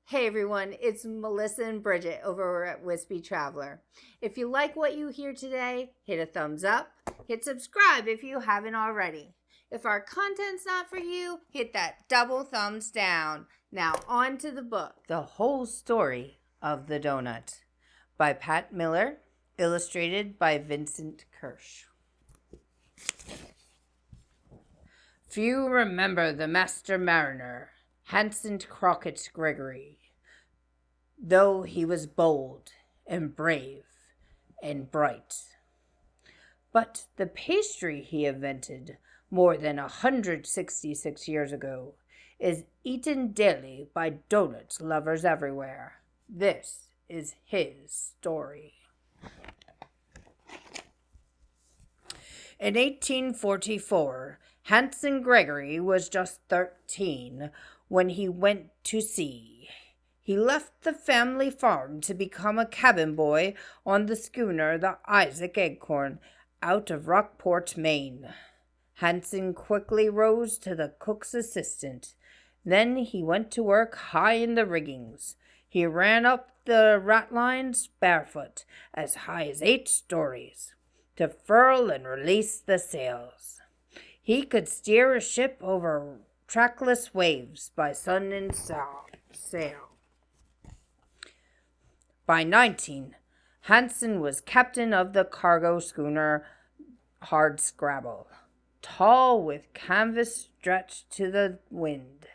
Hey everyone, it's Melissa and Bridget over at Wispy Traveler. If you like what you hear today, hit a thumbs up, hit subscribe if you haven't already. If our content's not for you, hit that double thumbs down. Now on to the book. The Whole Story of the Doughnut by Pat Miller, illustrated by Vincent Kirsch. Few remember the master mariner, Hansen Crockett Gregory, though he was bold and brave and bright. But the pastry he invented more than 166 years ago is eaten daily by doughnut lovers everywhere. This is his story. In 1844, Hansen Gregory was just 13 when he went to sea. He left the family farm to become a cabin boy on the schooner the Isaac Acorn out of Rockport, Maine. Hansen quickly rose to the cook's assistant. Then he went to work high in the riggings. He ran up the ratlines barefoot, as high as 8 stories, to furl and release the sails. He could steer a ship over trackless waves by sun and sail. By 19, Hansen was captain of the cargo schooner Hardscrabble, tall with canvas stretched to the wind.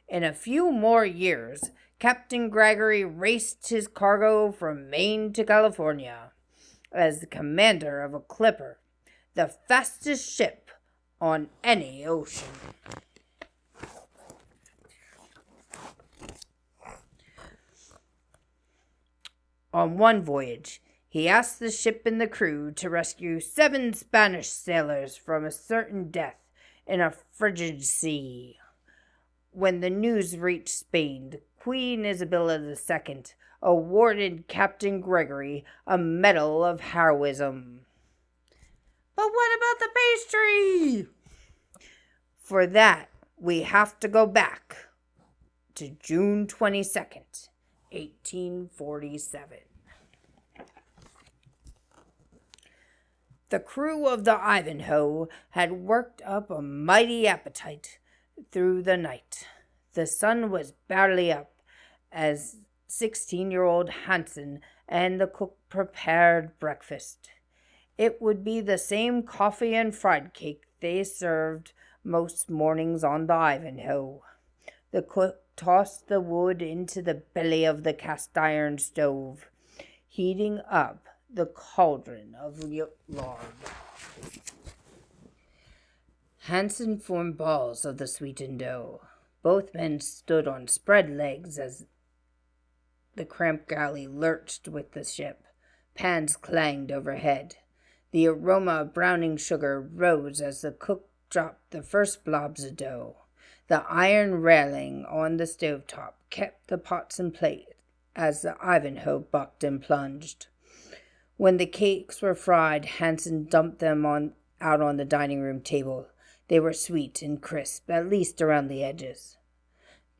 In a few more years, Captain Gregory raced his cargo from Maine to California as the commander of a clipper, the fastest ship on any ocean. On one voyage, he asked the ship and the crew to rescue 7 Spanish sailors from a certain death in a frigid sea. When the news reached Spain, Queen Isabella II awarded Captain Gregory a Medal of Heroism. But what about the pastry? For that, we have to go back to June 22nd, 1847. The crew of the Ivanhoe had worked up a mighty appetite through the night. The sun was barely up as 16-year-old Hansen and the cook prepared breakfast. It would be the same coffee and fried cake they served most mornings on the Ivanhoe. The cook tossed the wood into the belly of the cast-iron stove, heating up the cauldron of lard. Hansen formed balls of the sweetened dough. Both men stood on spread legs as the cramped galley lurched with the ship. Pans clanged overhead. The aroma of browning sugar rose as the cook dropped the first blobs of dough. The iron railing on the stovetop kept the pots in place as the Ivanhoe bucked and plunged. When the cakes were fried, Hansen dumped them out on the dining room table. They were sweet and crisp, at least around the edges.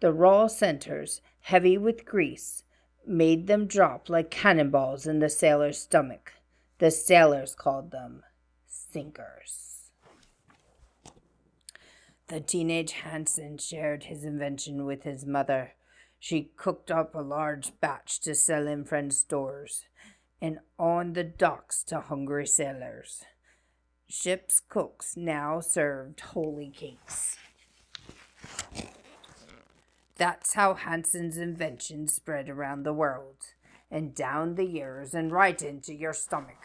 The raw centers, heavy with grease, made them drop like cannonballs in the sailor's stomach. The sailors called them sinkers. The teenage Hansen shared his invention with his mother. She cooked up a large batch to sell in friends' stores and on the docks to hungry sailors. Ship's cooks now served holy cakes. That's how Hansen's invention spread around the world and down the years and right into your stomach.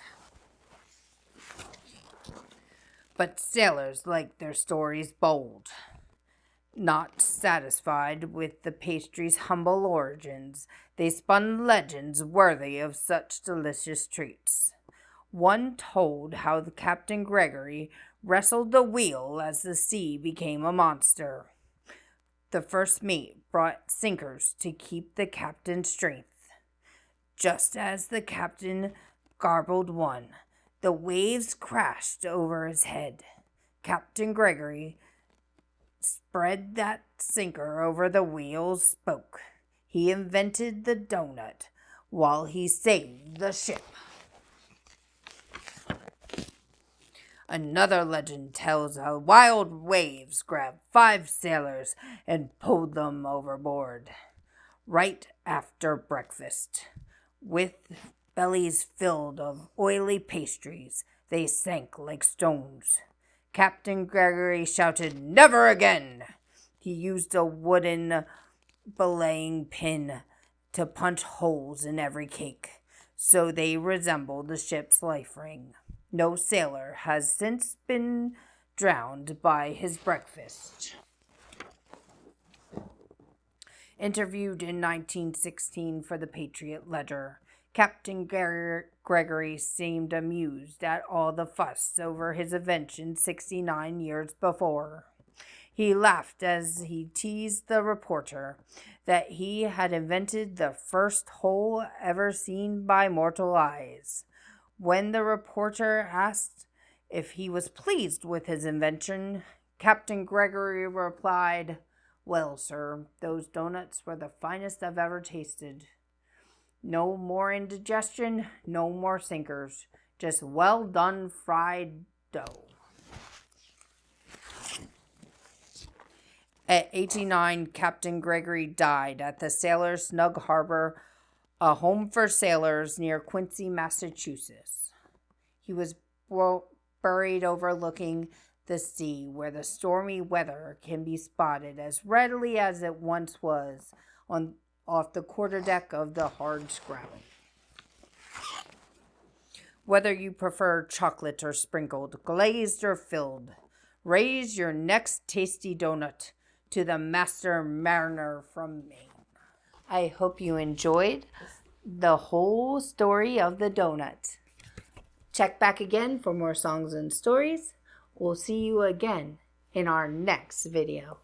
But sailors liked their stories bold. Not satisfied with the pastry's humble origins, they spun legends worthy of such delicious treats. One told how the Captain Gregory wrestled the wheel as the sea became a monster. The first mate brought sinkers to keep the captain's strength. Just as the captain garbled one, the waves crashed over his head. Captain Gregory spread that sinker over the wheel's spoke. he invented the doughnut while he saved the ship. Another legend tells how wild waves grabbed 5 sailors and pulled them overboard right after breakfast. With bellies filled of oily pastries, they sank like stones. Captain Gregory shouted, "Never again!" He used a wooden belaying pin to punch holes in every cake, so they resembled the ship's life ring. No sailor has since been drowned by his breakfast. Interviewed in 1916 for the Patriot Ledger, Captain Gregory seemed amused at all the fuss over his invention 69 years before. He laughed as he teased the reporter that he had invented the first hole ever seen by mortal eyes. When the reporter asked if he was pleased with his invention, Captain Gregory replied, "Well, sir, those doughnuts were the finest I've ever tasted. No more indigestion, no more sinkers, just well done fried dough." At 89, Captain Gregory died at the Sailors' Snug Harbor, a home for sailors near Quincy, Massachusetts. He was buried overlooking the sea, where the stormy weather can be spotted as readily as it once was off the quarterdeck of the Hardscrabble. Whether you prefer chocolate or sprinkled, glazed or filled, raise your next tasty doughnut to the Master Mariner from Maine. I hope you enjoyed the whole story of the doughnut. Check back again for more songs and stories. We'll see you again in our next video.